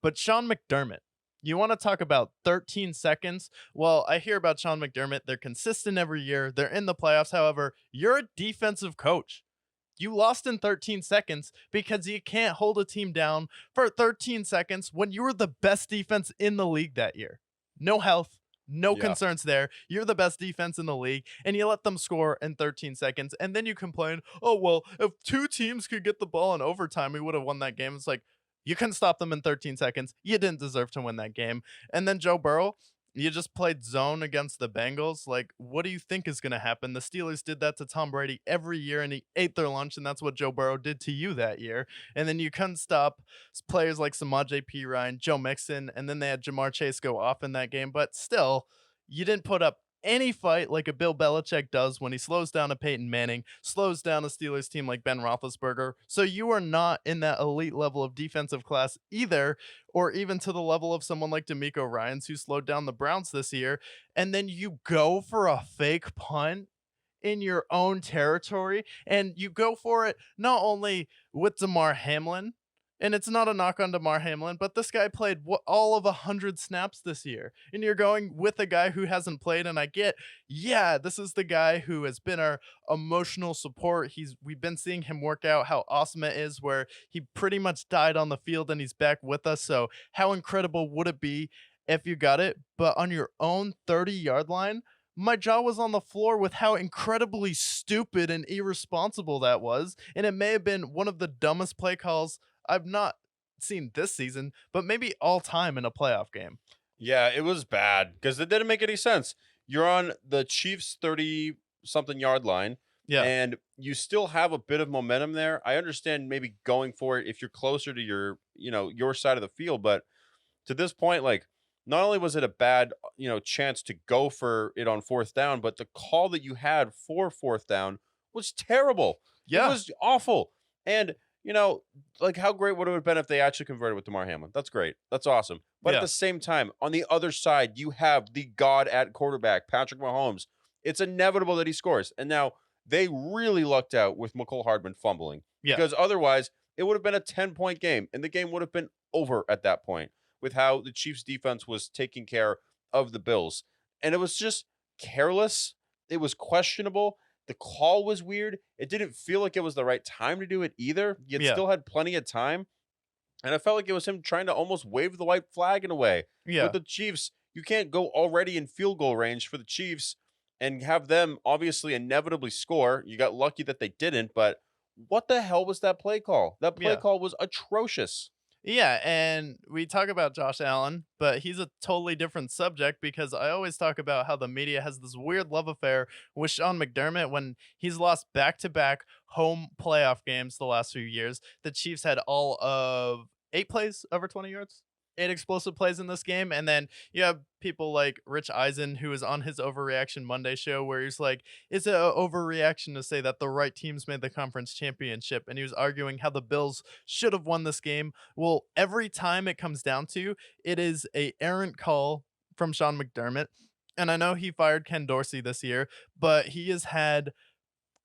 But Sean McDermott, you want to talk about 13 seconds? Well, I hear about Sean McDermott. They're consistent every year. They're in the playoffs. However, you're a defensive coach. You lost in 13 seconds because you can't hold a team down for 13 seconds when you were the best defense in the league that year. No health, no Yeah. concerns there. You're the best defense in the league, and you let them score in 13 seconds. And then you complain, oh, well, if two teams could get the ball in overtime, we would have won that game. It's like, you couldn't stop them in 13 seconds. You didn't deserve to win that game. And then Joe Burrow, you just played zone against the Bengals. Like, what do you think is going to happen? The Steelers did that to Tom Brady every year, and he ate their lunch, and that's what Joe Burrow did to you that year. And then you couldn't stop players like Samaje P. Ryan, Joe Mixon, and then they had Jamar Chase go off in that game. But still, you didn't put up any fight like a Bill Belichick does when he slows down a Peyton Manning, slows down a Steelers team like Ben Roethlisberger. So you are not in that elite level of defensive class either, or even to the level of someone like D'Amico Ryans who slowed down the Browns this year. And then you go for a fake punt in your own territory, and you go for it not only with Damar Hamlin, and it's not a knock on Damar Hamlin, but this guy played all of 100 snaps this year. And you're going with a guy who hasn't played. And I get, yeah, this is the guy who has been our emotional support. We've been seeing him work out how awesome it is, where he pretty much died on the field and he's back with us. So how incredible would it be if you got it? But on your own 30-yard line, my jaw was on the floor with how incredibly stupid and irresponsible that was. And it may have been one of the dumbest play calls I've not seen this season, but maybe all time in a playoff game. Yeah, it was bad because it didn't make any sense. You're on the Chiefs 30 something yard line Yeah. and you still have a bit of momentum there. I understand maybe going for it if you're closer to your side of the field, but to this point, like, not only was it a bad, chance to go for it on fourth down, but the call that you had for fourth down was terrible. It Yeah. was awful. And, you know, like, how great would it have been if they actually converted with Damar Hamlin? That's great. That's awesome. But at Yeah. the same time, on the other side, you have the god at quarterback, Patrick Mahomes. It's inevitable that he scores. And now they really lucked out with McCole Hardman fumbling, Yeah. because otherwise it would have been a 10-point game and the game would have been over at that point with how the Chiefs defense was taking care of the Bills. And it was just careless. It was questionable. The call was weird. It didn't feel like it was the right time to do it either. You Yeah. still had plenty of time. And I felt like it was him trying to almost wave the white flag in a way. With Yeah. the Chiefs, you can't go already in field goal range for the Chiefs and have them obviously inevitably score. You got lucky that they didn't, but what the hell was that play call? That play Yeah. call was atrocious. Yeah, and we talk about Josh Allen, but he's a totally different subject because I always talk about how the media has this weird love affair with Sean McDermott when he's lost back-to-back home playoff games the last few years. The Chiefs had all of 8 plays over 20 yards. 8 explosive plays in this game, and then you have people like Rich Eisen, who is on his Overreaction Monday show, where he's like, "Is it an overreaction to say that the right teams made the conference championship?" And he was arguing how the Bills should have won this game. Well, every time it comes down to, it is a errant call from Sean McDermott, and I know he fired Ken Dorsey this year, but he has had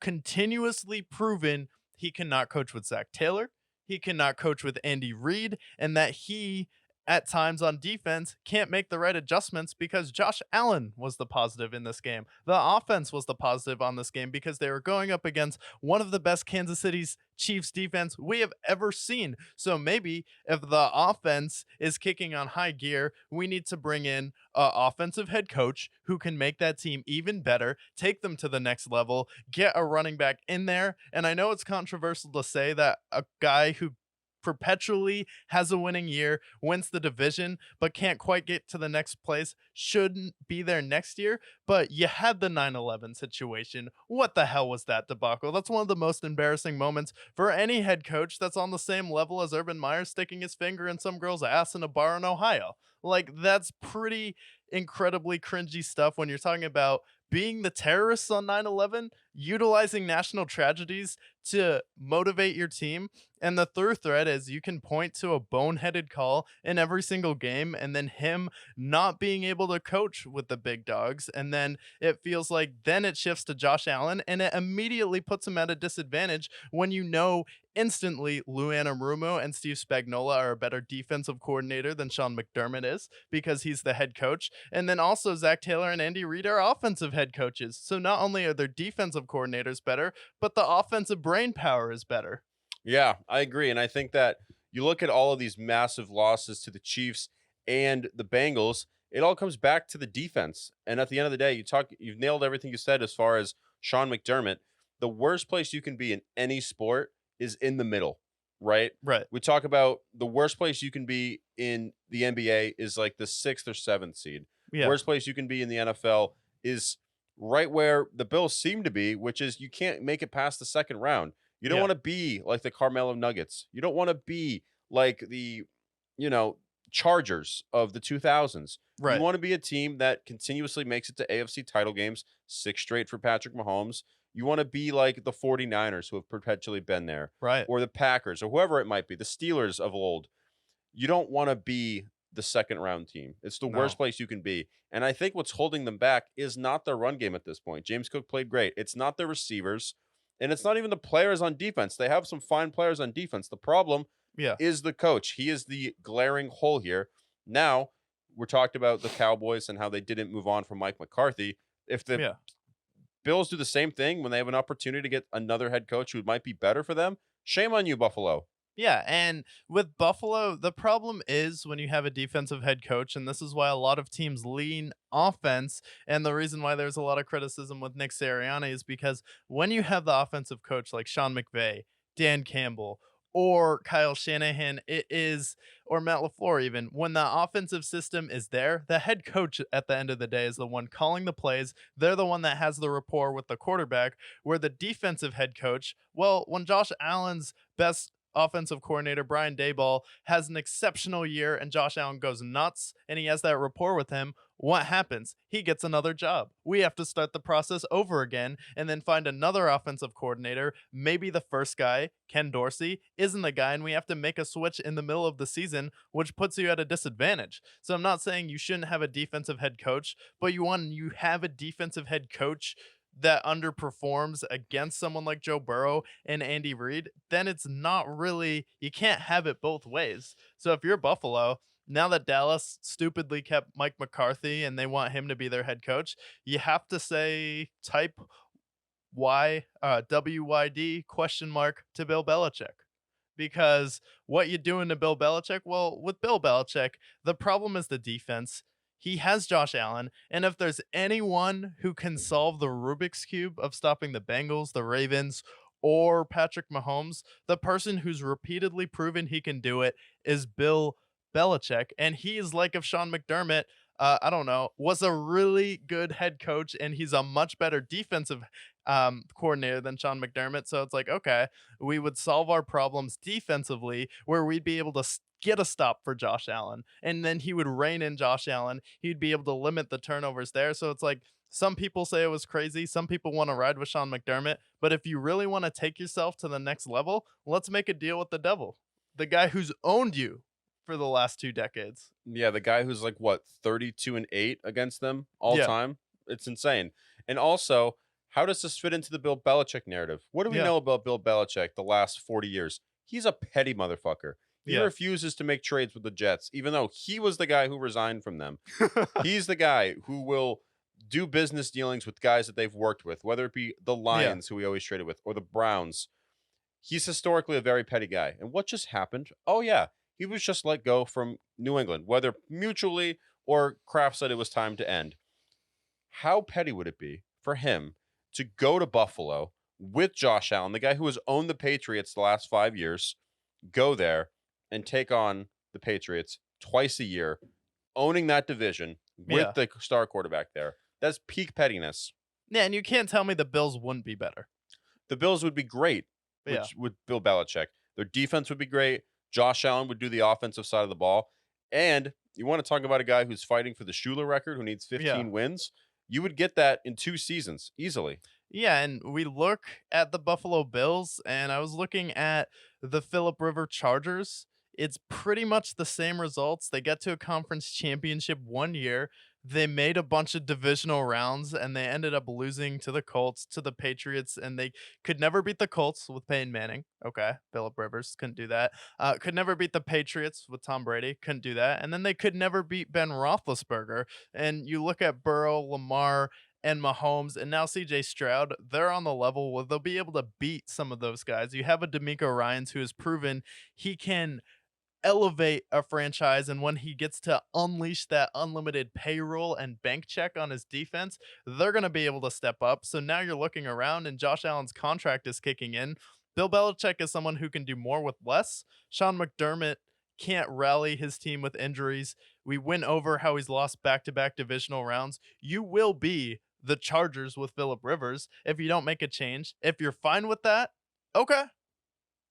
continuously proven he cannot coach with Zach Taylor, he cannot coach with Andy Reid, and that he at times on defense can't make the right adjustments because Josh Allen was the positive in this game. The offense was the positive on this game because they were going up against one of the best Kansas City's Chiefs defense we have ever seen. So maybe if the offense is kicking on high gear, we need to bring in an offensive head coach who can make that team even better, take them to the next level, get a running back in there. And I know it's controversial to say that a guy who perpetually has a winning year, wins the division, but can't quite get to the next place, shouldn't be there next year. But you had the 9/11 situation. What the hell was that debacle? That's one of the most embarrassing moments for any head coach that's on the same level as Urban Meyer sticking his finger in some girl's ass in a bar in Ohio. Like, that's pretty incredibly cringy stuff when you're talking about being the terrorists on 9/11, utilizing national tragedies to motivate your team. And the through thread is you can point to a boneheaded call in every single game and then him not being able to coach with the big dogs. And then it feels like then it shifts to Josh Allen and it immediately puts him at a disadvantage when you know instantly Lou Anarumo and Steve Spagnuolo are a better defensive coordinator than Sean McDermott is because he's the head coach. And then also Zach Taylor and Andy Reid are offensive head coaches. So not only are their defensive coordinators better, but the offensive brain power is better. Yeah, I agree. And I think that you look at all of these massive losses to the Chiefs and the Bengals, it all comes back to the defense. And at the end of the day, you've nailed everything you said as far as Sean McDermott. The worst place you can be in any sport is in the middle, right? Right. We talk about the worst place you can be in the NBA is like the 6th or 7th seed. Yeah. Worst place you can be in the NFL is right where the Bills seem to be, which is you can't make it past the second round. You don't Yeah. want to be like the Carmelo Nuggets. You don't want to be like the, you know, Chargers of the 2000s. You Right. want to be a team that continuously makes it to AFC title games, 6 straight for Patrick Mahomes. You want to be like the 49ers who have perpetually been there, Right. or the Packers, or whoever it might be, the Steelers of old. You don't want to be the second round team. It's the worst No. place you can be. And I think what's holding them back is not their run game at this point. James Cook played great. It's not their receivers. And it's not even the players on defense. They have some fine players on defense. The problem Yeah. is the coach. He is the glaring hole here. Now, we're talked about the Cowboys and how they didn't move on from Mike McCarthy. If the Yeah. Bills do the same thing when they have an opportunity to get another head coach who might be better for them, shame on you, Buffalo. Yeah, and with Buffalo, the problem is when you have a defensive head coach, and this is why a lot of teams lean offense. And the reason why there's a lot of criticism with Nick Sirianni is because when you have the offensive coach like Sean McVay, Dan Campbell, or Kyle Shanahan, or Matt LaFleur, even when the offensive system is there, the head coach at the end of the day is the one calling the plays. They're the one that has the rapport with the quarterback, where the defensive head coach, well, when Josh Allen's best offensive coordinator Brian Daboll has an exceptional year and Josh Allen goes nuts and he has that rapport with him, what happens? He gets another job. We have to start the process over again and then find another offensive coordinator. Maybe the first guy, Ken Dorsey, isn't the guy and we have to make a switch in the middle of the season, which puts you at a disadvantage. So I'm not saying you shouldn't have a defensive head coach, but you have a defensive head coach that underperforms against someone like Joe Burrow and Andy Reid, then it's not really, you can't have it both ways. So if you're Buffalo, now that Dallas stupidly kept Mike McCarthy and they want him to be their head coach, you have to say type WYD question mark to Bill Belichick. Because what you doing to Bill Belichick? Well, with Bill Belichick, the problem is the defense. He has Josh Allen, and if there's anyone who can solve the Rubik's Cube of stopping the Bengals, the Ravens, or Patrick Mahomes, the person who's repeatedly proven he can do it is Bill Belichick. And he is like if Sean McDermott, I don't know, was a really good head coach and he's a much better defensive coordinator than Sean McDermott. So it's like, okay, we would solve our problems defensively where we'd be able to get a stop for Josh Allen. And then he would rein in Josh Allen. He'd be able to limit the turnovers there. So it's like some people say it was crazy. Some people want to ride with Sean McDermott. But if you really want to take yourself to the next level, let's make a deal with the devil, the guy who's owned you for the last 2 decades. Yeah, the guy who's like what 32-8 against them all Yeah. time. It's insane. And also, how does this fit into the Bill Belichick narrative? What do we Yeah. know about Bill Belichick the last 40 years? He's a petty motherfucker. He Yeah. refuses to make trades with the Jets, even though he was the guy who resigned from them. He's the guy who will do business dealings with guys that they've worked with, whether it be the Lions, who he always traded with, or the Browns. He's historically a very petty guy. And what just happened? Oh, yeah. He was just let go from New England, whether mutually or Kraft said it was time to end. How petty would it be for him to go to Buffalo with Josh Allen, the guy who has owned the Patriots the last 5 years, go there and take on the Patriots twice a year, owning that division with Yeah. the star quarterback there? That's peak pettiness. Yeah, and you can't tell me the Bills wouldn't be better. The Bills would be great Yeah. with Bill Belichick. Their defense would be great. Josh Allen would do the offensive side of the ball. And you want to talk about a guy who's fighting for the Schuler record, who needs 15 wins? You would get that in 2 seasons easily. Yeah, and we look at the Buffalo Bills, and I was looking at the Philip River Chargers. It's pretty much the same results. They get to a conference championship one year. They made a bunch of divisional rounds, and they ended up losing to the Colts, to the Patriots, and they could never beat the Colts with Peyton Manning. Okay, Philip Rivers couldn't do that. Could never beat the Patriots with Tom Brady. Couldn't do that. And then they could never beat Ben Roethlisberger. And you look at Burrow, Lamar, and Mahomes, and now CJ Stroud, they're on the level where they'll be able to beat some of those guys. You have a D'Amico Ryans who has proven he can elevate a franchise, and when he gets to unleash that unlimited payroll and bank check on his defense, they're going to be able to step up. So now you're looking around, and Josh Allen's contract is kicking in. Bill Belichick is someone who can do more with less. Sean McDermott can't rally his team with injuries. We went over how he's lost back-to-back divisional rounds. You will be the Chargers with Philip Rivers if you don't make a change. If you're fine with that, okay,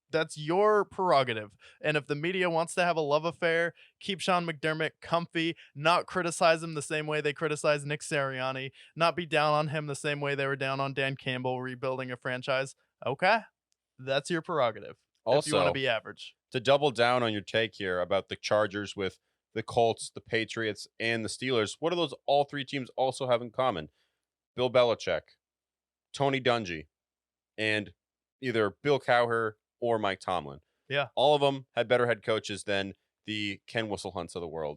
that's your prerogative. And if the media wants to have a love affair, keep Sean McDermott comfy, not criticize him the same way they criticize Nick Sirianni, not be down on him the same way they were down on Dan Campbell rebuilding a franchise. Okay, that's your prerogative if you want to Also, be average. to double down on your take here about the Chargers with the Colts, the Patriots, and the Steelers, what do those all three teams also have in common? Bill Belichick, Tony Dungy, and either Bill Cowher or Mike Tomlin. Yeah. All of them had better head coaches than the Ken Whistlehunt's of the world.